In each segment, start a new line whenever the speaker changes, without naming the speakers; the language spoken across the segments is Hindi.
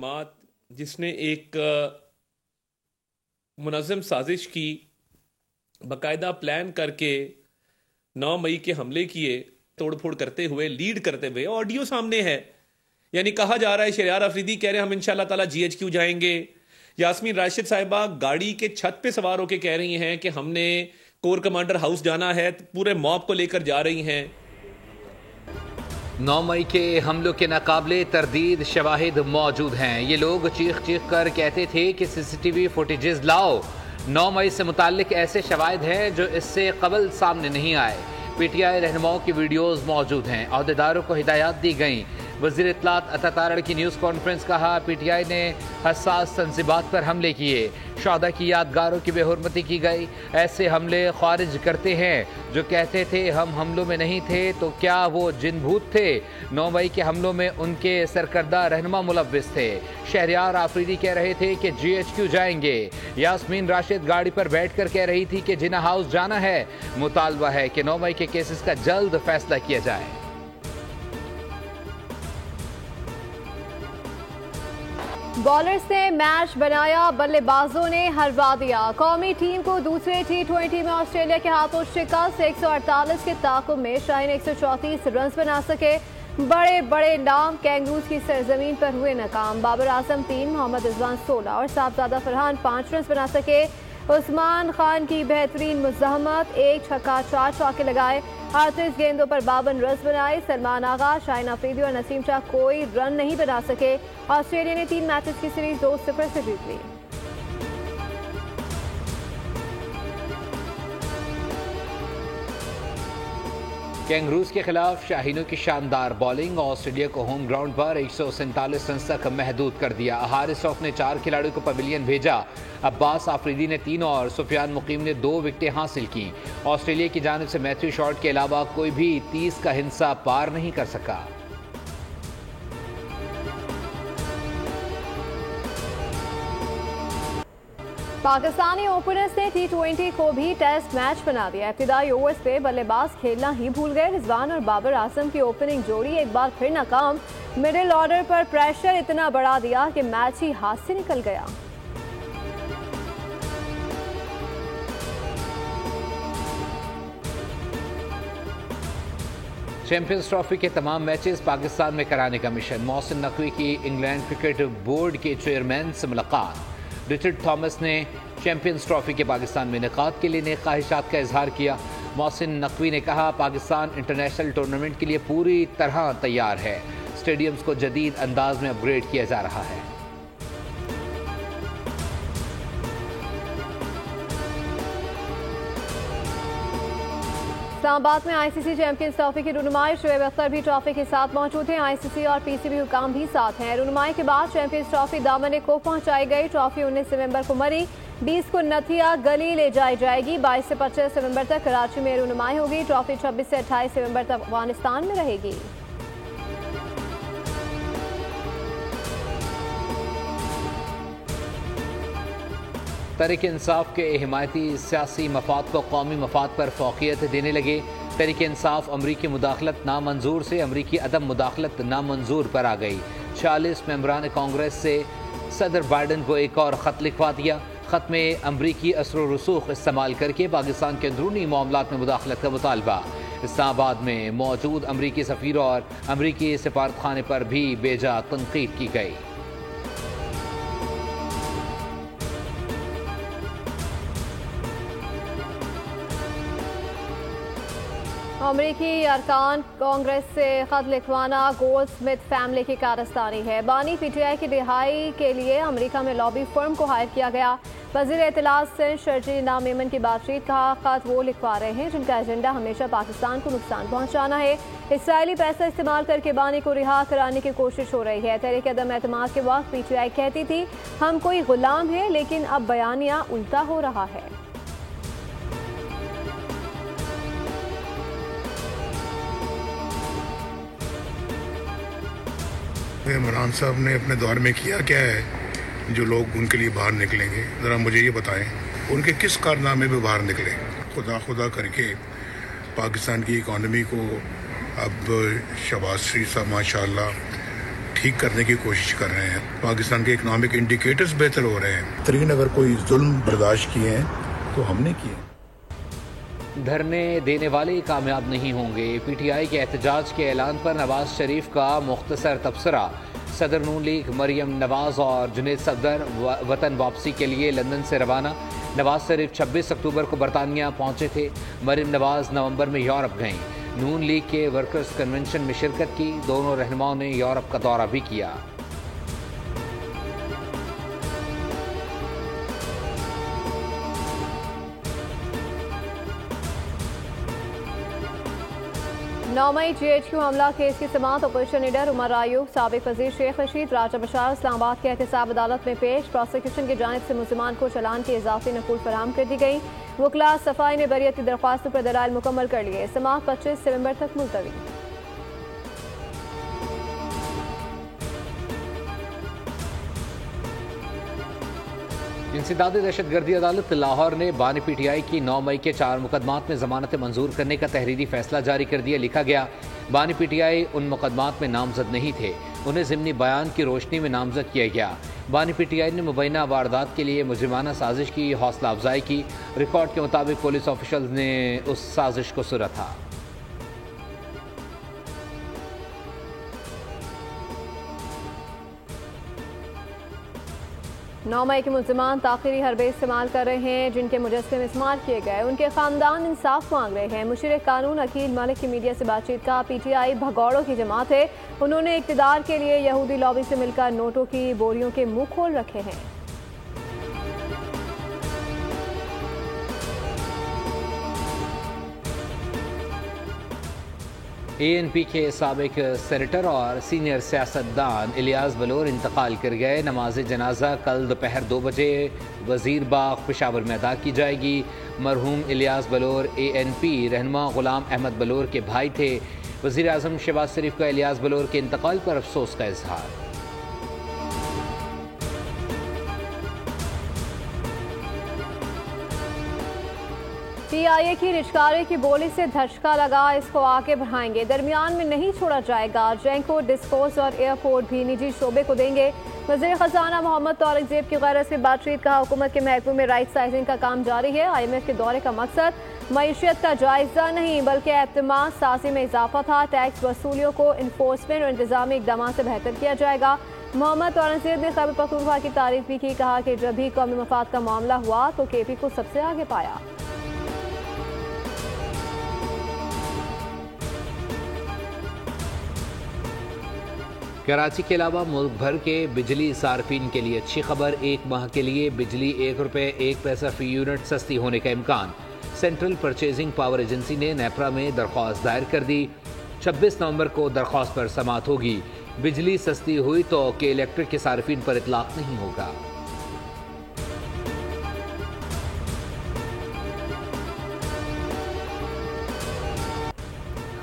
जमात जिसने एक मुनज़्ज़म साजिश की, बाकायदा प्लान करके 9 मई के हमले किए, तोड़फोड़ करते हुए, लीड करते हुए, ऑडियो सामने है। यानी कहा जा रहा है, शहरयार अफरीदी कह रहे हैं हम इंशाल्लाह ताला GHQ जाएंगे। यास्मीन राशिद साहिबा गाड़ी के छत पे सवार होकर कह रही हैं कि हमने कोर कमांडर हाउस जाना है, पूरे मॉब को लेकर जा रही हैं।
9 मई के हमलों के नाकाबिले तरदीद शवाहिद मौजूद हैं। ये लोग चीख चीख कर कहते थे कि CCTV फुटेजेस लाओ। 9 मई से मुताल्लिक ऐसे शवाहिद हैं जो इससे कबल सामने नहीं आए। PTI रहनुमाओं की वीडियोस मौजूद हैं। अहदेदारों को हिदायत दी गई। वज़ीर इत्तलात अता तारड़ की न्यूज़ कॉन्फ्रेंस, कहा PTI ने हसास तंज़ीबात पर हमले किए, शहदा की यादगारों की बेहुरमती की गई। ऐसे हमले खारिज करते हैं जो कहते थे हम हमलों में नहीं थे, तो क्या वो जिन भूत थे? 9 मई के हमलों में उनके सरकर्दा रहनुमा मुलव्विस थे। शहरयार आफरीदी कह रहे थे कि GHQ जाएंगे। यास्मीन राशिद गाड़ी पर बैठ कर कह रही थी कि जिना हाउस जाना है। मुतालबा है कि 9 मई के केसेस का जल्द फैसला किया जाए।
बॉलर्स ने मैच बनाया, बल्लेबाजों ने हरवा दिया। कौमी टीम को दूसरे T20 में ऑस्ट्रेलिया के हाथों शिकस्त। 148 के ताकुब में शाहीन 134 रन बना सके। बड़े बड़े नाम कैंगरूज की सरजमीन पर हुए नाकाम। बाबर आजम 3, मोहम्मद रिजवान 16 और साहबजादा फरहान 5 रन बना सके। उस्मान खान की बेहतरीन मुज़ाहमत, 1 छक्का 4 चौके लगाए। 38 गेंदों पर 52 रन बनाए। सलमान आगा, शाहीन अफरीदी और नसीम शाह कोई रन नहीं बना सके। ऑस्ट्रेलिया ने 3 मैचेस की सीरीज 2-0 से जीत ली।
कैंगरूज के खिलाफ शाहीनों की शानदार बॉलिंग। ऑस्ट्रेलिया को होम ग्राउंड पर 147 रन तक महदूद कर दिया। हारिस रऊफ ने 4 खिलाड़ियों को पवेलियन भेजा। अब्बास आफरीदी ने 3 और सुफियान मुकीम ने 2 विकेटें हासिल की। ऑस्ट्रेलिया की जानिब से मैथ्यू शॉर्ट के अलावा कोई भी 30 का हिस्सा पार नहीं कर सका।
पाकिस्तानी ओपनर्स ने T20 को भी टेस्ट मैच बना दिया। इब्तिदाई ओवर्स पे बल्लेबाज खेलना ही भूल गए। रिजवान और बाबर आजम की ओपनिंग जोड़ी एक बार फिर नाकाम। मिडिल ऑर्डर पर प्रेशर इतना बढ़ा दिया कि मैच ही हाथ से निकल गया।
चैंपियंस ट्रॉफी के तमाम मैचेस पाकिस्तान में कराने का मिशन। मोहसिन नकवी की इंग्लैंड क्रिकेट बोर्ड के चेयरमैन से मुलाकात। रिचर्ड थॉमस ने चैंपियंस ट्रॉफी के पाकिस्तान में इनेकाद के लिए नेक ख्वाहिशात का इजहार किया। मोहसिन नकवी ने कहा पाकिस्तान इंटरनेशनल टूर्नामेंट के लिए पूरी तरह तैयार है। स्टेडियम्स को जदीद अंदाज में अपग्रेड किया जा रहा है।
इस्लामाबाद में ICC चैंपियंस ट्रॉफी की रुनुमाई। शुएब अख्तर भी ट्रॉफी के साथ मौजूद हैं। ICC और PCB हुकाम भी साथ हैं। रुनुमाई के बाद चैंपियंस ट्रॉफी दामन को पहुंचाई गई। ट्रॉफी 19 नवंबर को मरी, 20 को नथिया गली ले जाई जाएगी। 22 से 25 नवंबर तक कराची में रुनुमाई होगी। ट्रॉफी 26 से 28 नवंबर तक अफगानिस्तान में रहेगी।
तहरीक इंसाफ के हिमायती सियासी मफाद को कौमी मफाद पर फौकियत देने लगे। तहरीक इंसाफ अमरीकी मुदाखलत नामंजूर से अमरीकी अदम मुदाखलत नामंजूर पर आ गई। 40 मेंबरान कांग्रेस से सदर बाइडन को एक और ख़त लिखवा दिया। ख़त में अमरीकी असर रसूख इस्तेमाल करके पाकिस्तान के अंदरूनी मामलात में मुदाखलत का मुतालबा। इस्लामाबाद में मौजूद अमरीकी सफ़ीर और अमरीकी सफारतखाने पर भी बेजा तनकीद की गई।
अमरीकी अरकान कांग्रेस से खत लिखवाना गोल्ड स्मिथ फैमिली की कारस्तानी है। बानी PTI की रिहाई के लिए अमेरिका में लॉबी फर्म को हायर किया गया। वज़ीर इत्तलात सिंध शर्जील नामेमन की बातचीत। कहा खत वो लिखवा रहे हैं जिनका एजेंडा हमेशा पाकिस्तान को नुकसान पहुंचाना है। इसराइली पैसा इस्तेमाल करके बानी को रिहा कराने की कोशिश हो रही है। तहरीक अदम एतमाद के वक्त PTI कहती थी हम कोई गुलाम है, लेकिन अब बयानिया उल्टा हो रहा है।
इमरान साहब ने अपने दौर में किया क्या है जो लोग उनके लिए बाहर निकलेंगे? ज़रा मुझे ये बताएं, उनके किस कारनामे में बाहर निकले? खुदा करके पाकिस्तान की इकॉनमी को अब शहबाज शरीफ साहब माशाल्लाह ठीक करने की कोशिश कर रहे हैं। पाकिस्तान के इकोनॉमिक इंडिकेटर्स बेहतर हो रहे हैं। तरीन अगर कोई जुल्म बर्दाश्त किए हैं तो हमने किए।
धरने देने वाले कामयाब नहीं होंगे। पीटीआई के एहतजाज के ऐलान पर नवाज शरीफ का मुख्तसर तबसरा। सदर नून लीग मरियम नवाज और जुनेद सफदर वतन वापसी के लिए लंदन से रवाना। नवाज शरीफ 26 अक्टूबर को बरतानिया पहुंचे थे। मरियम नवाज नवंबर में यूरोप गईं। नून लीग के वर्कर्स कन्वेंशन में शिरकत की। दोनों रहनुमाओं ने यूरोप का दौरा भी किया।
नौमई GHQ हमला केस की समाअत अपोजिशन लीडर उमर आयूब, साबिक वजीर शेख रशीद, राजा बशार इस्लामाबाद के एहतसाब अदालत में पेश। प्रोसिक्यूशन की जानिब से मुल्जिमान को चालान की इजाफी नकूल फराहम कर दी गई। वकला सफाई ने बरियत की दरख्वास्तों पर दलाइल मुकम्मल कर लिए। समाअत 25 सितंबर तक मुलतवी।
इंसदाद दहशतगर्दी अदालत लाहौर ने बानी PTI की 9 मई के 4 मुकदमात में जमानत मंजूर करने का तहरीरी फैसला जारी कर दिया। लिखा गया, बानी PTI उन मुकदमात में नामजद नहीं थे, उन्हें ज़िमनी बयान की रोशनी में नामजद किया गया। बानी PTI ने मुबैना वारदात के लिए मुजरिमाना साजिश की हौसला अफजाई की। रिकॉर्ड के मुताबिक पुलिस ऑफिशल्स ने उस साजिश को सुरा था।
9 मई के मुल्जिमान ताख़िरी हरबे इस्तेमाल कर रहे हैं जिनके मुजस्सिम इस्तेमाल किए गए। उनके खानदान इंसाफ मांग रहे हैं। मुशीर कानून अकील मलिक की मीडिया से बातचीत का। PTI भगौड़ों की जमात है, उन्होंने इक़्तिदार के लिए यहूदी लॉबी से मिलकर नोटों की बोरियों के मुंह खोल रखे हैं।
ANP के साबिक सेनेटर और सीनियर सियासतदान इलियास बलोर इंतकाल कर गए। नमाज जनाजा कल दोपहर 2 बजे वजीर बाग पेशावर में अदा की जाएगी। मरहूम इलियास बलोर ANP रहनुमा गुलाम अहमद बलोर के भाई थे। वजीर आज़म शहबाज शरीफ का इलियास बलोर के इंतकाल पर अफसोस का इजहार।
PIA की रिचकारे की बोली से धचका लगा, इसको आगे बढ़ाएंगे, दरमियान में नहीं छोड़ा जाएगा। जैंको, डिस्कोर्स और एयरपोर्ट भी निजी शोबे को देंगे। वज़ीर ख़जाना मोहम्मद औरंगजेब की गैरत से बातचीत। कहा, हुकूमत के महकमे में राइट साइजिंग का काम जारी है। IMF के दौरे का मकसद मईशत का जायजा नहीं बल्कि एतमाद साजी में इजाफा था। टैक्स वसूलियों को इन्फोर्समेंट और इंतजामी इकदाम से बेहतर किया जाएगा। मोहम्मद औरंगजेब ने खैबर पख्तूनख्वा की तारीफ भी की। कहा कि जब भी कौमी मफाद का मामला हुआ तो KP को सबसे आगे पाया।
कराची के अलावा मुल्क भर के बिजली सार्फिन के लिए अच्छी खबर। 1 माह के लिए बिजली ₹1.01 फी यूनिट सस्ती होने का इम्कान। सेंट्रल परचेजिंग पावर एजेंसी ने नेपरा में दरख्वास्त दायर कर दी। 26 नवंबर को दरख्वास्त पर समाअत होगी। बिजली सस्ती हुई तो के इलेक्ट्रिक के सार्फिन पर इतलाक नहीं होगा।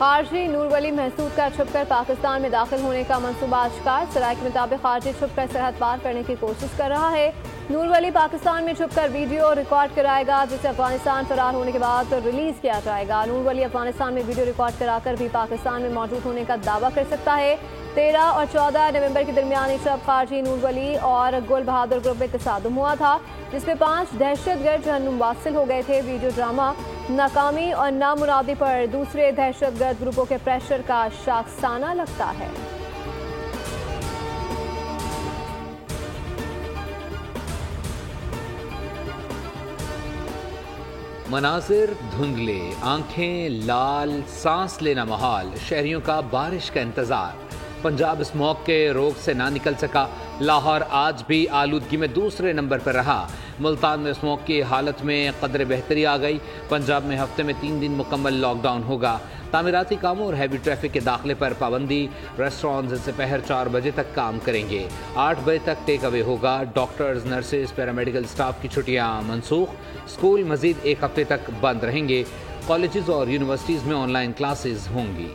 खारजी नूर वली महसूद का छुपकर पाकिस्तान में दाखिल होने का मंसूबा आश्कार। सराय के मुताबिक खारजी छुपकर सरहद पार करने की कोशिश कर रहा है। नूर वली पाकिस्तान में छुपकर वीडियो रिकॉर्ड कराएगा जिसे अफगानिस्तान फरार होने के बाद रिलीज किया जाएगा। नूर वली अफगानिस्तान में वीडियो रिकॉर्ड कराकर भी पाकिस्तान में मौजूद होने का दावा कर सकता है। 13 और 14 नवंबर के दरमियान शब खारजी नूर वली और गुल बहादुर ग्रुप में तसादुम हुआ था जिसमें 5 दहशतगर्द जहन्नुम वासिल हो गए थे। वीडियो ड्रामा नाकामी और नामुरादी पर दूसरे दहशतगर्द ग्रुपों के प्रेशर का शाखसाना लगता है।
मनाजिर धुंधले, आंखें लाल, सांस लेना महाल। शहरियों का बारिश का इंतजार। पंजाब स्मॉग के रोग से ना निकल सका। लाहौर आज भी आलूदगी में दूसरे नंबर पर रहा। मुल्तान में स्मॉग की हालत में कदर बेहतरी आ गई। पंजाब में हफ्ते में 3 दिन मुकम्मल लॉकडाउन होगा। तामीराती कामों और हैवी ट्रैफिक के दाखिले पर पाबंदी। रेस्टोरेंट्स दोपहर 4 बजे तक काम करेंगे। 8 बजे तक टेक अवे होगा। डॉक्टर्स, नर्सेज, पैरामेडिकल स्टाफ की छुट्टियां मनसूख। स्कूल मजीद 1 हफ्ते तक बंद रहेंगे। कॉलेजेस और यूनिवर्सिटीज़ में ऑनलाइन क्लासेस होंगी।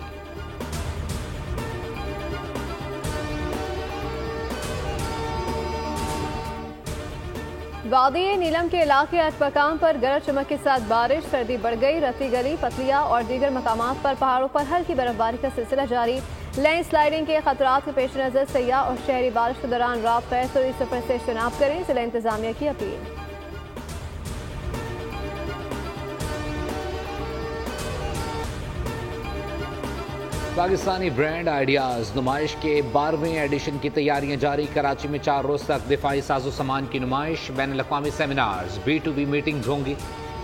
वादी नीलम के इलाके अटपकाम पर गरज चमक के साथ बारिश, सर्दी बढ़ गई। रत्ती गली, पतलिया और दीगर मकामात पर पहाड़ों पर हल्की बर्फबारी का सिलसिला जारी। लैंड स्लाइडिंग के खतरात के पेश नजर सयाह और शहरी बारिश के दौरान रात गैर जरूरी सफर से इज्तनाब करें, जिला इंतजामिया की अपील।
पाकिस्तानी ब्रांड आइडियाज नुमाइश के 12वें एडिशन की तैयारियां जारी। कराची में 4 रोज तक दिफाई साजो सामान की नुमाइश, बैनुल-अक़वामी सेमिनार्स, B2B मीटिंग्स होंगी।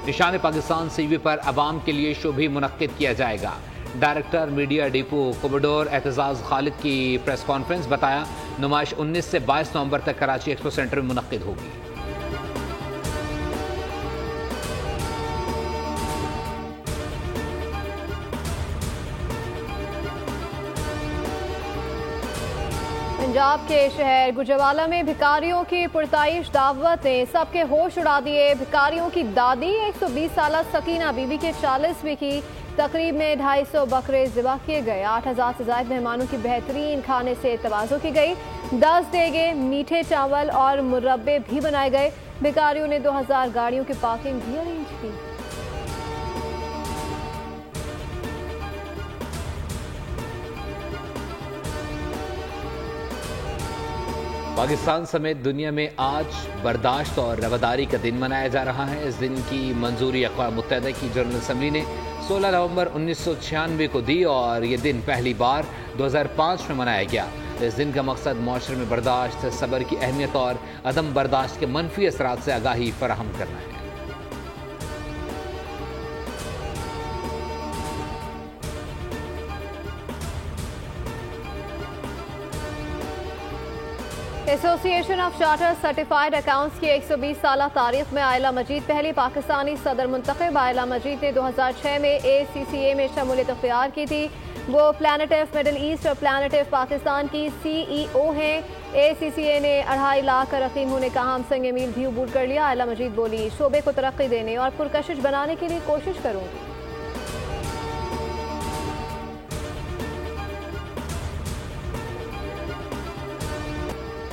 निशान पाकिस्तान सीवी पर अवाम के लिए शो भी मुनक्किद किया जाएगा। Director media depot commodore Aitzaz Khalid की प्रेस कॉन्फ्रेंस, बताया नुमाइश 19 से 22 नवंबर तक कराची एक्सपो सेंटर में मुनक्किद होगी।
पंजाब के शहर गुजरावाला में भिखारियों की पुरताइश दावत ने सबके होश उड़ा दिए। भिखारियों की दादी 120 साल सकीना बीबी के 40वीं की तकरीब में 250 बकरे ज़िबा किए गए। 8000 से ज़ायद मेहमानों की बेहतरीन खाने से तवाज़ो की गई। 10 देगे, मीठे चावल और मुरब्बे भी बनाए गए। भिखारियों ने 2000 गाड़ियों की पार्किंग भी अरेंज की।
पाकिस्तान समेत दुनिया में आज बर्दाश्त और रवादारी का दिन मनाया जा रहा है। इस दिन की मंजूरी अक़वाम मुत्तहिदा की जनरल असम्बली ने 16 नवंबर 1996 को दी और ये दिन पहली बार 2005 में मनाया गया। इस दिन का मकसद माशरे में बर्दाश्त, सब्र की अहमियत और अदम बर्दाश्त के मनफी असरात से आगाही फराहम करना है।
Association of charter certified accounts की 120 साल तारीख में आयला मजीद पहली पाकिस्तानी सदर मुंतखब। आयला मजीद ने 2006 में ACCA में शमूलियत अख्तियार की थी। वो प्लानट ऑफ मिडल ईस्ट और प्लानट ऑफ पाकिस्तान की CEO हैं। ACCA ने 2.5 लाख अरकीन होने का हम संग मील भी अबूर कर लिया। आयला मजीद बोली, शोबे को तरक्की देने और पुरकशिश बनाने के लिए कोशिश करूंगी।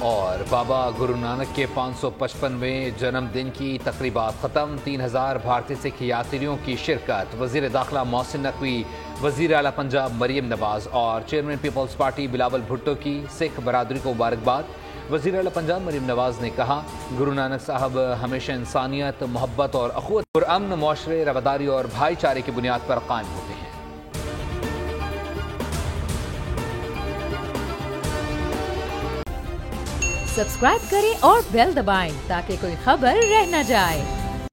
और बाबा गुरु नानक के 555वें जन्मदिन की तकरीबात ख़त्म। 3000 भारतीय सिख यात्रियों की शिरकत। वज़ीर दाखिला मोहसिन नकवी, वज़ीर आला पंजाब मरीम नवाज और chairman peoples party Bilawal Bhutto की सिख बरादरी को मुबारकबाद। वज़ीर आला पंजाब मरीम नवाज ने कहा, गुरु नानक साहब हमेशा इंसानियत, मोहब्बत और अखुवत, पुरअमन माशरे, रवादारी और भाईचारे की बुनियाद पर कायम होते हैं।
सब्सक्राइब करें और बेल दबाएं ताकि कोई खबर रह न जाए।